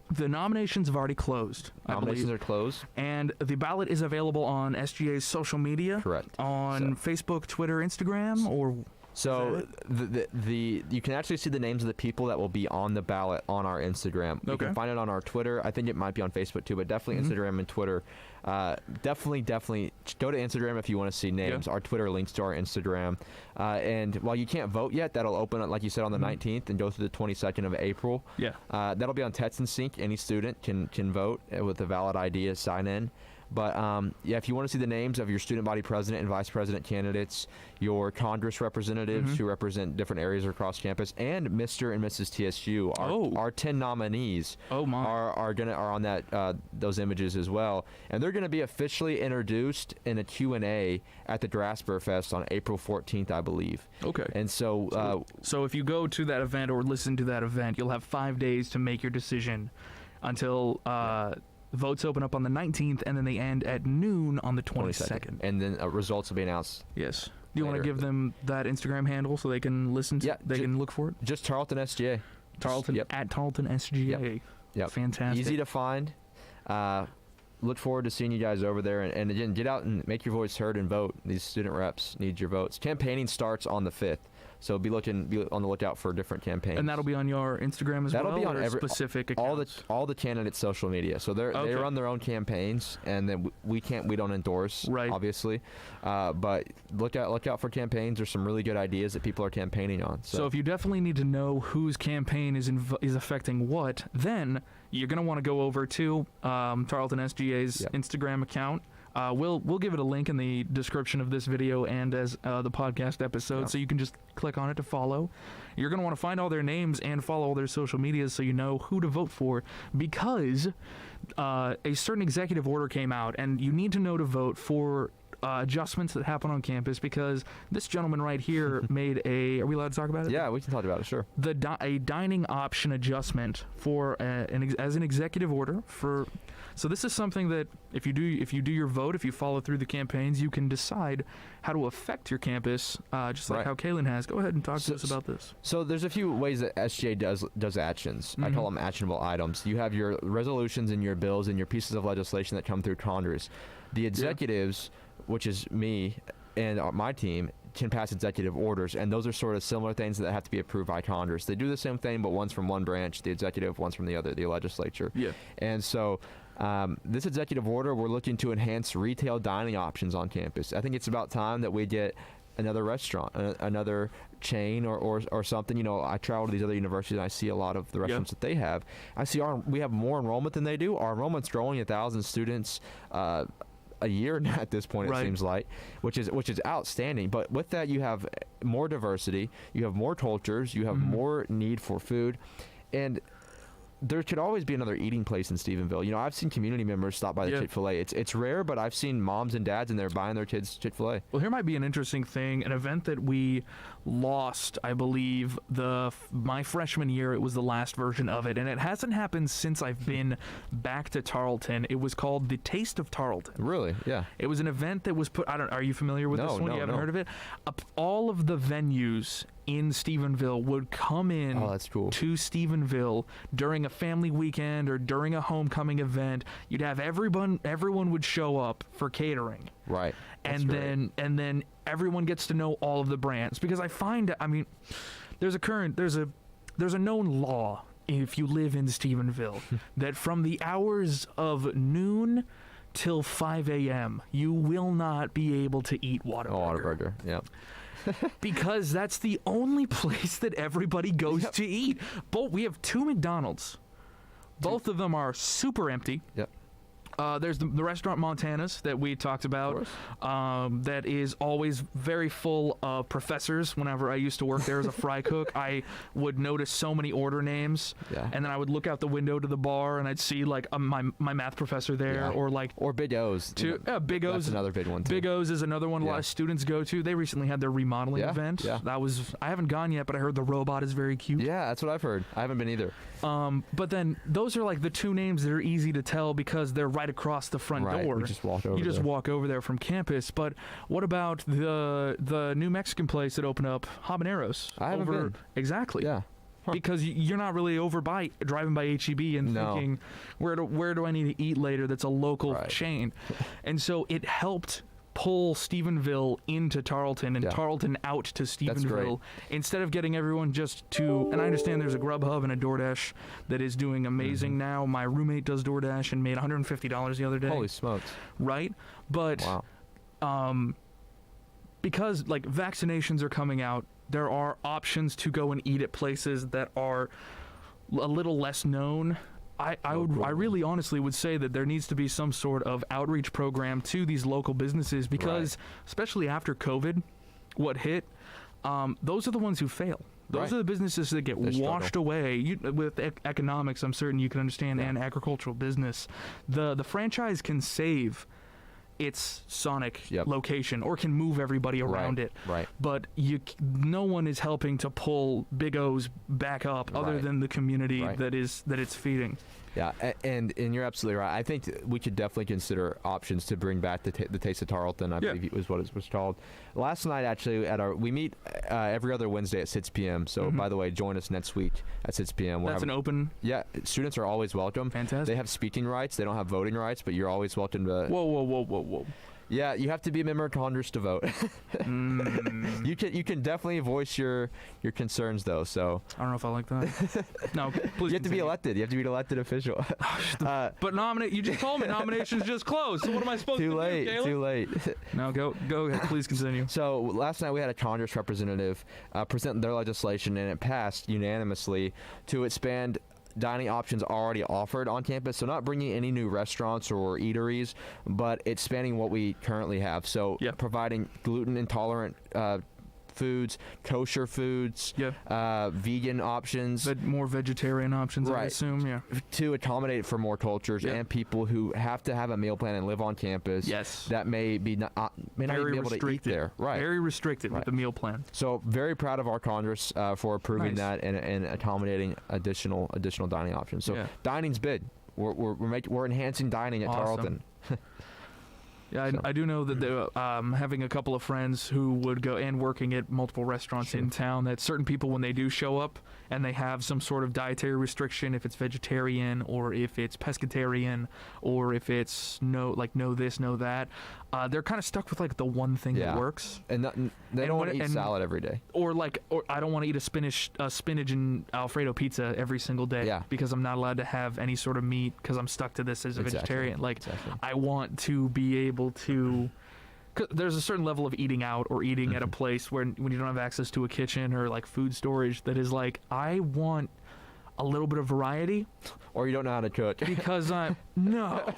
The nominations have already closed. Nominations are closed. And the ballot is available on SGA's social media. Correct. On Facebook, Twitter, Instagram, or So the you can actually see the names of the people that will be on the ballot on our Instagram. You can find it on our Twitter. I think it might be on Facebook too, but definitely Instagram and Twitter. Definitely go to Instagram if you want to see names. Our Twitter links to our Instagram. And while you can't vote yet, that'll open up, like you said, on the 19th and go through the 22nd of April. Yeah. That'll be on Text and Sync. Any student can vote with a valid ID to sign in. But if you want to see the names of your student body president and vice president candidates, your Congress representatives who represent different areas across campus, and Mr. and Mrs. TSU, our 10 nominees are on that those images as well, and they're going to be officially introduced in a Q&A at the Grasper Fest on April 14th, I believe. Okay. And so if you go to that event or listen to that event, you'll have 5 days to make your decision until. Votes open up on the 19th, and then they end at noon on the 22nd. And then results will be announced. Yes. Do you want to give them that Instagram handle so they can listen to they can look for it? Just Tarleton SGA. At Tarleton SGA. Yep. Fantastic. Easy to find. Look forward to seeing you guys over there. And again, get out and make your voice heard and vote. These student reps need your votes. Campaigning starts on the 5th. So be on the lookout for different campaigns. And that'll be on your Instagram as well? That'll be on every specific accounts? all the candidates' social media. So they run their own campaigns, and then we don't endorse, obviously. But look out for campaigns. There's some really good ideas that people are campaigning on. So if you definitely need to know whose campaign is affecting what, then you're going to want to go over to Tarleton SGA's Instagram account. We'll give it a link in the description of this video and as the podcast episode, so you can just click on it to follow. You're going to want to find all their names and follow all their social medias so you know who to vote for, because a certain executive order came out, and you need to know to vote for adjustments that happen on campus, because this gentleman right here made are we allowed to talk about it? Yeah, we can talk about it, sure. A dining option adjustment for as an executive order for. So this is something that if you do your vote, if you follow through the campaigns, you can decide how to affect your campus, just like how Cahlen has. Go ahead and talk to us about this. So there's a few ways that SGA does actions. I call them actionable items. You have your resolutions and your bills and your pieces of legislation that come through Congress. The executives, which is me and my team, can pass executive orders, and those are sort of similar things that have to be approved by Congress. They do the same thing, but one's from one branch, the executive, one's from the other, the legislature. Yeah. And so this executive order, we're looking to enhance retail dining options on campus. I think it's about time that we get another restaurant, another chain or something. You know, I travel to these other universities and I see a lot of the restaurants that they have. I see we have more enrollment than they do. Our enrollment's growing 1,000 students a year at this point, it seems like, which is outstanding. But with that, you have more diversity, you have more cultures, you have more need for food, and there could always be another eating place in Stephenville. You know, I've seen community members stop by the Chick-fil-A. It's rare, but I've seen moms and dads in there buying their kids Chick-fil-A. Well, here might be an interesting thing. An event that we lost, I believe, my freshman year. It was the last version of it, and it hasn't happened since I've been back to Tarleton. It was called the Taste of Tarleton. Really? Yeah. It was an event that was put. Are you familiar with this one? You haven't heard of it? All of the venues in Stephenville would come in to Stephenville during a family weekend or during a homecoming event. You'd have everyone would show up for catering. Right. And then everyone gets to know all of the brands, because I find, I mean, there's a known law if you live in Stephenville that from the hours of noon till 5 a.m. you will not be able to eat Whataburger. Whataburger, yeah. Because that's the only place that everybody goes to eat. We have 2 McDonald's. Both of them are super empty. Yep. There's the restaurant Montana's that we talked about, that is always very full of professors. Whenever I used to work there as a fry cook, I would notice so many order names, and then I would look out the window to the bar and I'd see like my math professor there, or Big O's. Big O's. That's another big one too. Big O's is another one a lot of students go to. They recently had their remodeling event. Yeah. I haven't gone yet, but I heard the robot is very cute. Yeah, that's what I've heard. I haven't been either. But then those are like the 2 names that are easy to tell because they're right across the front door. You just walk over. You just walk over there from campus. But what about the new Mexican place that opened up, Habaneros? I haven't been. Exactly. Yeah. Because you're not really driving by HEB and thinking, where do I need to eat later? That's a local chain, and so it helped pull Stephenville into Tarleton and Yeah. Tarleton out to great. Stephenville instead of getting everyone just to. And I understand there's a Grubhub and a DoorDash that is doing amazing now. My roommate does DoorDash and made $150 the other day. Holy smokes! Right, but Wow. because like vaccinations are coming out, there are options to go and eat at places that are a little less known. I really honestly would say that there needs to be some sort of outreach program to these local businesses because especially after COVID, what hit, those are the ones who fail. Those are the businesses that get washed away. With economics, I'm certain you can understand, and agricultural business. The franchise can save its sonic location or can move everybody around it. Right. But no one is helping to pull Big O's back up other than the community that it's feeding. Yeah, and you're absolutely right. I think we could definitely consider options to bring back the Taste of Tarleton. I believe it was what it was called. Last night, actually, we meet every other Wednesday at 6 p.m. So, by the way, join us next week at 6 p.m. That's an open. Yeah, students are always welcome. Fantastic. They have speaking rights. They don't have voting rights, but you're always welcome to. Whoa. Yeah, you have to be a member of Congress to vote. You can definitely voice your concerns though. So I don't know if I like that. No, please. You have to be elected. You have to be an elected official. But nominate. You just told me nominations just closed. So what am I supposed to do, Caleb? Too late. No, go ahead. Please continue. So last night we had a Congress representative present their legislation, and it passed unanimously to expand dining options already offered on campus. So not bringing any new restaurants or eateries, but expanding what we currently have. So providing gluten intolerant foods, kosher foods, vegan options, more vegetarian options, I assume, to accommodate for more cultures and people who have to have a meal plan and live on campus. Yes, that may not even be able to eat there. Right, very restricted with the meal plan. So very proud of our Congress for approving that and accommodating additional dining options. So dining's big. We're enhancing dining at Tarleton. Yeah, I do know that having a couple of friends who would go and working at multiple restaurants in town, that certain people, when they do show up and they have some sort of dietary restriction, if it's vegetarian or if it's pescatarian or if it's no this, no that, they're kind of stuck with like the one thing that works. And they don't want to eat salad every day. Or I don't want to eat a spinach and Alfredo pizza every single day because I'm not allowed to have any sort of meat because I'm stuck to this as a vegetarian. I want to be able to. Cause there's a certain level of eating out or eating at a place when you don't have access to a kitchen or like food storage that is like, I want a little bit of variety. Or you don't know how to cook. Because no,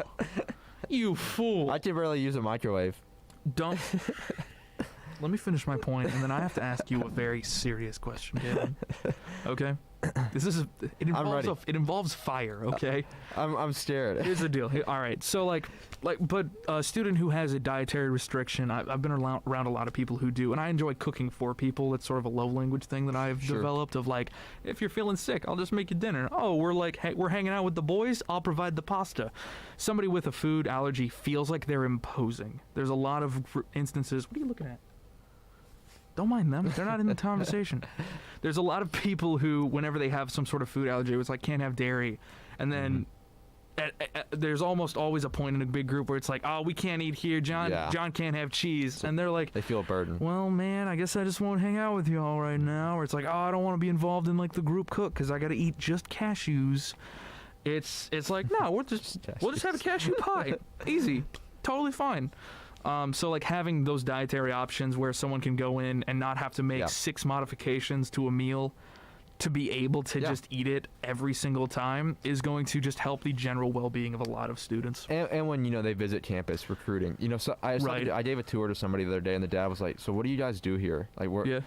you fool. I can barely use a microwave. Don't. Let me finish my point, and then I have to ask you a very serious question, Cahlen. Okay? It involves fire, okay? I'm scared. Here's the deal. All right. So but a student who has a dietary restriction, I've been around a lot of people who do, and I enjoy cooking for people. It's sort of a love language thing that I've developed of like, if you're feeling sick, I'll just make you dinner. Oh, we're hanging out with the boys, I'll provide the pasta. Somebody with a food allergy feels like they're imposing. There's a lot of instances. What are you looking at? Don't mind them. They're not in the conversation. There's a lot of people who, whenever they have some sort of food allergy, it's like, can't have dairy. And then there's almost always a point in a big group where it's like, oh, we can't eat here. John can't have cheese. And they're like, they feel a burden. Well, man, I guess I just won't hang out with you all right now. Or it's like, oh, I don't want to be involved in like the group cook because I got to eat just cashews. It's like, no, we'll just have a cashew pie. Easy. Totally fine. So like having those dietary options where someone can go in and not have to make 6 modifications to a meal to be able to just eat it every single time is going to just help the general well-being of a lot of students. And when, they visit campus recruiting, so I gave a tour to somebody the other day and the dad was like, so what do you guys do here? Like, where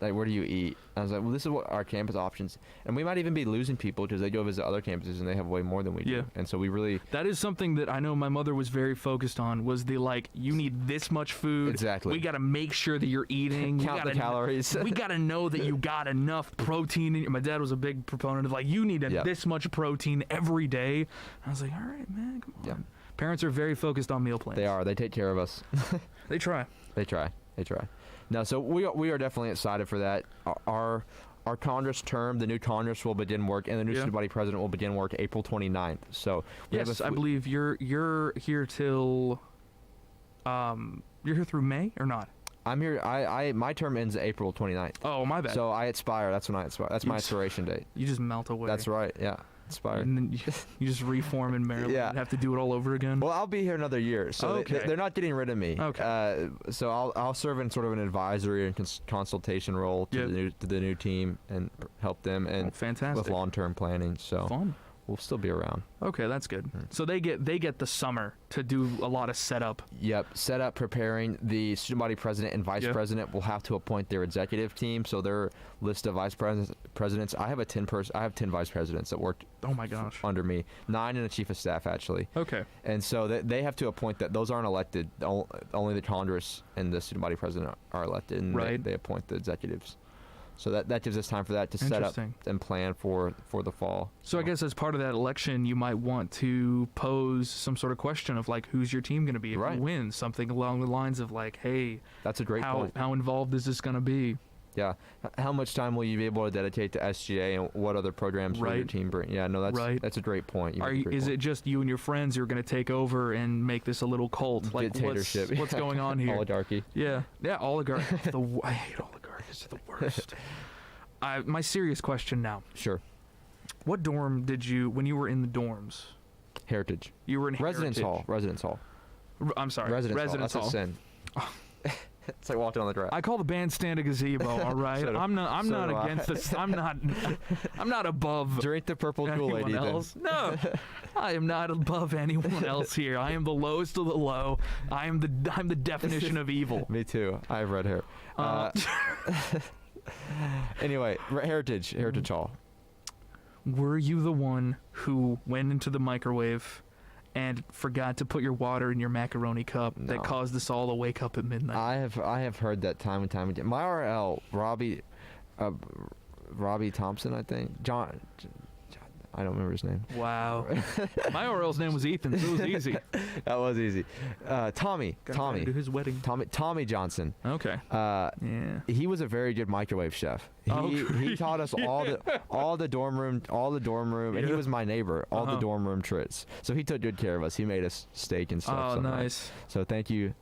where do you eat? I was like, well, this is what our campus options, and we might even be losing people because they go visit other campuses and they have way more than we do. And so we really. That is something that I know my mother was very focused on, was the you need this much food. Exactly. We got to make sure that you're eating. Count the calories. We got to know that you got enough protein. My dad was a big proponent of you need this much protein every day. I was like, all right, man, come on. Parents are very focused on meal plans. They are. They take care of us. They try. They try. No, so we are definitely excited for that. Our Congress term, the new Congress will begin work, and the new student body president will begin work April 29th. So I believe you're here till You're here through May or not? I'm here. My term ends April 29th. Oh, my bad. So I expire. That's when I expire. That's my expiration date. You just melt away. That's right. Yeah. Expire. And then you just reform in Maryland and have to do it all over again. Well, I'll be here another year, so they're not getting rid of me. Okay. So I'll serve in sort of an advisory and consultation role to the new team and help them and fantastic. With long-term planning. So fun. We'll still be around. Okay, that's good. So they get the summer to do a lot of setup. Yep, setup, preparing. The student body president and vice president will have to appoint their executive team. So their list of vice presidents. I have 10 vice presidents that work. Oh my gosh. Under me, 9 and a chief of staff actually. Okay. And so they have to appoint that. Those aren't elected. Only the Congress and the student body president are elected, and they appoint the executives. So that gives us time for that to set up and plan for the fall. So I guess as part of that election, you might want to pose some sort of question of like, who's your team going to be if you win? Something along the lines of like, hey, that's a great point. How involved is this going to be? Yeah. How much time will you be able to dedicate to SGA, and what other programs will your team bring? Yeah, no, that's a great point. Is it just you and your friends who are going to take over and make this a little cult? Like dictatorship. What's going on here? Oligarchy. Yeah, oligarchy. I hate oligarchies. They're the worst. My serious question now. Sure. What dorm did you, when you were in the dorms? Heritage. You were in Residence Heritage. Hall. Residence Hall. I'm sorry. Residence Hall. That's a sin. It's like walking on the grass. I call the bandstand a gazebo. All right. I'm not against this. I'm not above. Drink the purple Kool-Aid, anyone else. No, I am not above anyone else here. I am the lowest of the low. I'm the definition of evil. Me too. I have red hair. Anyway, Heritage Hall. Were you the one who went into the microwave and forgot to put your water in your macaroni cup that caused us all to wake up at midnight? I have heard that time and time again. My RL, Robbie Thompson, I think. John, I don't remember his name. Wow. My RL's name was Ethan, so it was easy. That was easy. Tommy. To his wedding. Tommy Johnson. Okay. He was a very good microwave chef. He taught us all the dorm room, and he was my neighbor, all the dorm room tricks. So he took good care of us. He made us steak and stuff. Oh, nice. So thank you,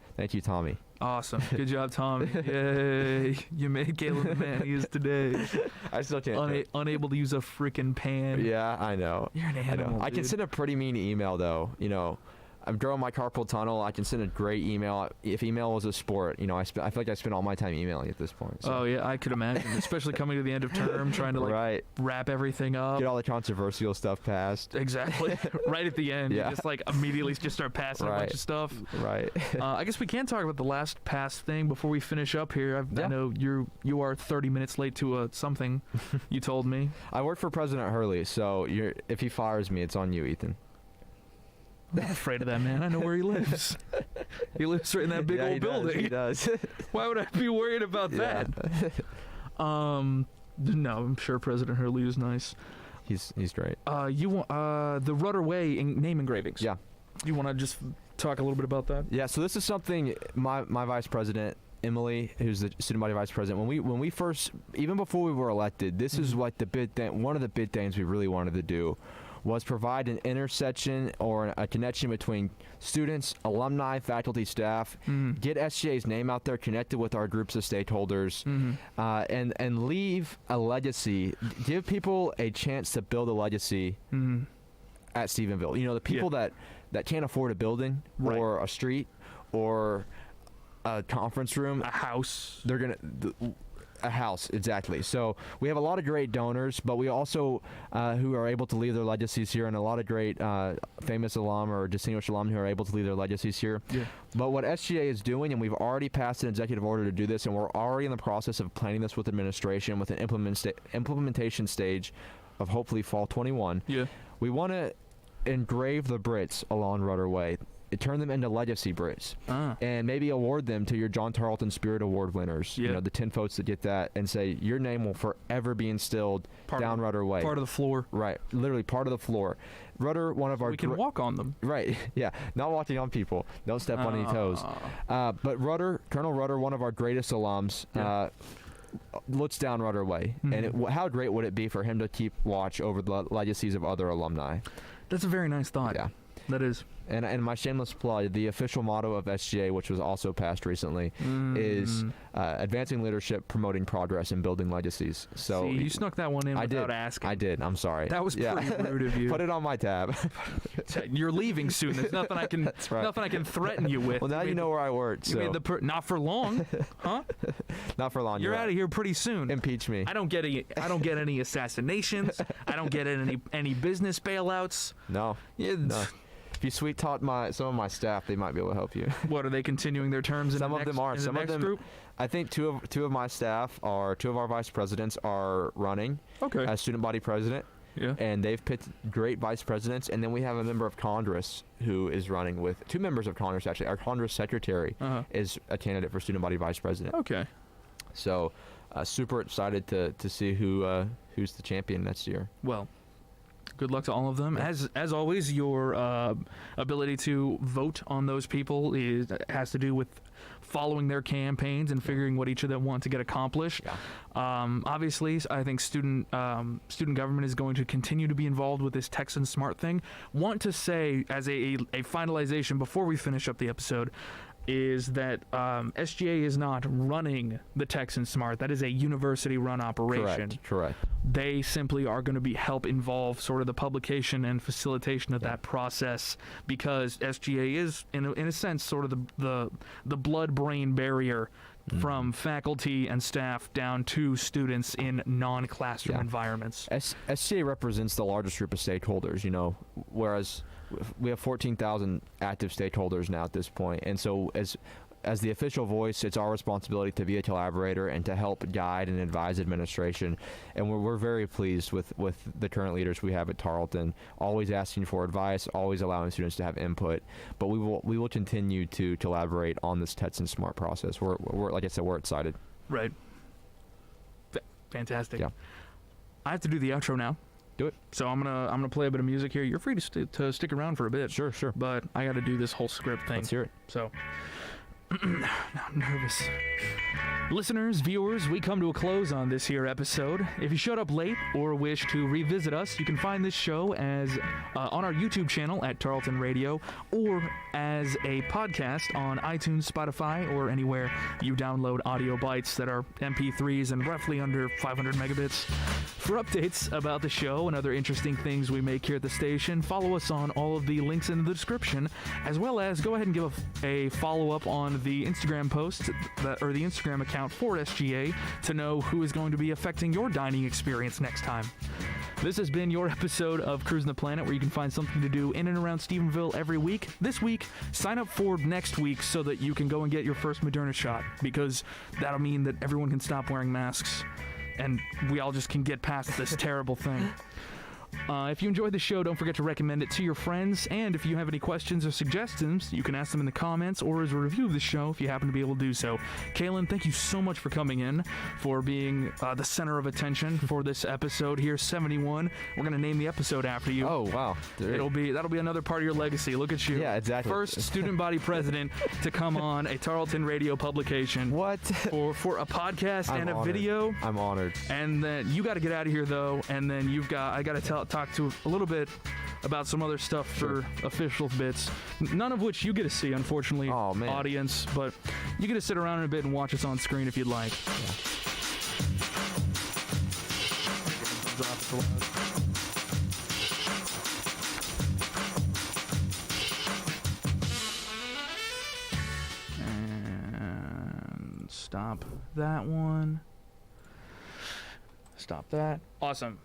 Tommy. Awesome. Good job, Tommy. Yay. You made Cahlen the man he is today. I still can't. Unable to use a freaking pan. Yeah, I know. You're an animal, I can send a pretty mean email, though. You know, I'm growing my carpal tunnel. I can send a great email. If email was a sport, I feel like I spend all my time emailing at this point. So. Oh, yeah, I could imagine. Especially coming to the end of term, trying to wrap everything up. Get all the controversial stuff passed. Exactly. Right at the end. Yeah. You just immediately just start passing a bunch of stuff. Right. I guess we can talk about the last pass thing before we finish up here. I know you are 30 minutes late to something you told me. I work for President Hurley, so if he fires me, it's on you, Ethan. I'm not afraid of that man. I know where he lives. He lives right in that big old building. He does. Why would I be worried about that? No, I'm sure President Hurley is nice. He's great. You want the Rudder Way name engravings? Yeah. You want to just talk a little bit about that? Yeah. So this is something my vice president, Emily, who's the student body vice president, when we first, even before we were elected, this is like the big thing. One of the big things we really wanted to do was provide an intersection or a connection between students, alumni, faculty, staff, get SGA's name out there, connected with our groups of stakeholders, and leave a legacy, give people a chance to build a legacy at Stephenville. The people that can't afford a building or a street or a conference room, a house. They're going to... A house, exactly. So we have a lot of great donors, but we also who are able to leave their legacies here, and a lot of great famous alum or distinguished alum who are able to leave their legacies here. Yeah. But what SGA is doing, and we've already passed an executive order to do this, and we're already in the process of planning this with administration, with an implementation stage of hopefully fall 21. Yeah. We want to engrave the Brits along Rudder Way. Turn them into legacy Brits, and maybe award them to your John Tarleton Spirit Award winners. The 10 folks that get that, and say your name will forever be instilled down Rudder Way. Part of the floor. Right, literally part of the floor. Rudder, one of our... We can walk on them. Right, yeah, not walking on people. Don't step on any toes. But Rudder, Colonel Rudder, one of our greatest alums, looks down Rudder Way, and how great would it be for him to keep watch over the legacies of other alumni? That's a very nice thought. Yeah. that is. And my shameless plug, the official motto of SGA, which was also passed recently, is advancing leadership, promoting progress, and building legacies. So see, you snuck that one in without asking. I did. I'm sorry. That was pretty rude of you. Put it on my tab. You're leaving soon. There's nothing I can. That's right. Nothing I can threaten you with. Well, now you know where I work. You made not for long, huh? Not for long. You're out of here pretty soon. Impeach me. I don't get any assassinations. I don't get any business bailouts. No. No. If you sweet talk some of my staff, they might be able to help you. What, are they continuing their terms? Some of them are. Some of them. Group? I think two of my staff two of our vice presidents are running as student body president. Yeah. And they've picked great vice presidents, and then we have a member of Congress who is running with two members of Congress actually. Our Congress secretary is a candidate for student body vice president. Okay. So, super excited to see who's the champion next year. Well, good luck to all of them. Yeah. As always, your ability to vote on those people has to do with following their campaigns and figuring what each of them want to get accomplished. Yeah. Obviously, I think student government is going to continue to be involved with this Texan Smart thing. Want to say, as a finalization before we finish up the episode, is that SGA is not running the Texan Smart. That is a university-run operation. Correct. They simply are going to help involve sort of the publication and facilitation of that process, because SGA is, in a sense, sort of the blood-brain barrier from faculty and staff down to students in non-classroom environments. SGA represents the largest group of stakeholders, whereas we have 14,000 active stakeholders now at this point. And so as the official voice, it's our responsibility to be a collaborator and to help guide and advise administration. And we're very pleased with the current leaders we have at Tarleton, always asking for advice, always allowing students to have input. But we will continue to collaborate on this Texan Smart process. We're like I said, we're excited. Right. Fantastic. Yeah. I have to do the outro now. Do it. So I'm gonna play a bit of music here. You're free to stick around for a bit. Sure. But I got to do this whole script thing. Let's hear it. So now I'm nervous. Listeners, viewers, we come to a close on this here episode. If you showed up late or wish to revisit us, you can find this show as on our YouTube channel at Tarleton Radio, or as a podcast on iTunes, Spotify, or anywhere you download audio bites that are MP3s and roughly under 500 megabits. For updates about the show and other interesting things we make here at the station, follow us on all of the links in the description, as well as go ahead and give a follow-up on the Instagram post or the Instagram account for SGA to know who is going to be affecting your dining experience next time. This has been your episode of Cruisin the Planet, where you can find something to do in and around Stephenville every week. This week, sign up for next week so that you can go and get your first Moderna shot, because that'll mean that everyone can stop wearing masks and we all just can get past this terrible thing. If you enjoyed the show, don't forget to recommend it to your friends, and if you have any questions or suggestions, you can ask them in the comments or as a review of the show if you happen to be able to do so. Cahlen, thank you so much for coming in, for being the center of attention for this episode here, 71. We're going to name the episode after you. Oh, wow. That'll be another part of your legacy. Look at you. Yeah, exactly. First student body president to come on a Tarleton radio publication. What? For a podcast and honored. A video. I'm honored. And then you got to get out of here, though, and then I got to talk to a little bit about some other stuff for official bits, none of which you get to see, unfortunately, audience, but you get to sit around in a bit and watch us on screen if you'd like. And stop that one. Stop that. Awesome.